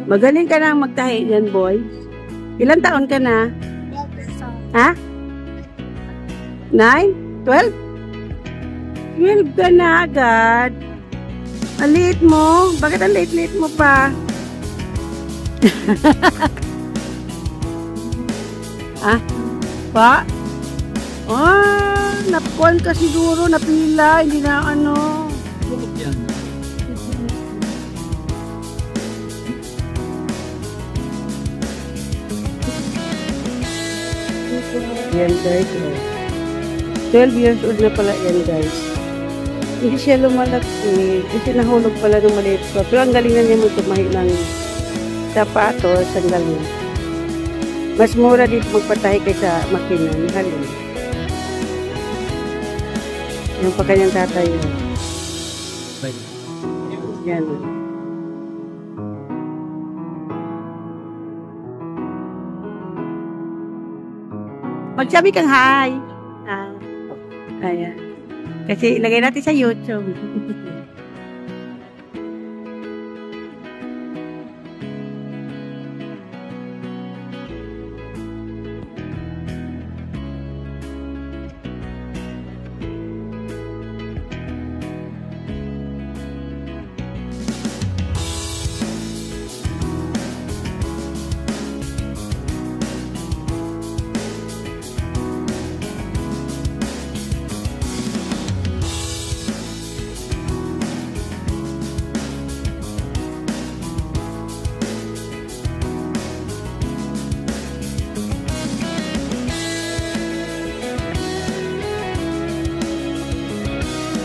Magaling ka na magtahi yan, boy. Ilan taon ka na? Ha? 9? 12? 12 ka na agad. Ang liit mo. Bakit ang liit-liit mo pa? Ha? Pa? Napuan ka siguro, napila, hindi na ano. Bulok yan. Yan guys. 12 years old na pala yan guys. Hindi siya lumalaki. Kasi nahulog pala ng maliit pa. Pero ang galing na niya mo tumahi ng sapatos. Ang galing. Mas mura dito magpatahi kaysa makina. Mahalin. Yung pa kanyang tatay. Yan. Magsabi kang hi. Ayan. Kasi ilagay natin sa YouTube.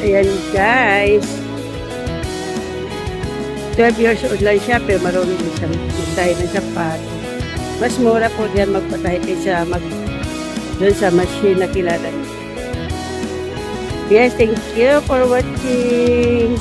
Ayan guys. 12 years old lang siya pero marunong din siya magtahi ng sapatos. Mas mura po diyan magpatahi kaysa doon sa machine na kilala. Yes, thank you for watching.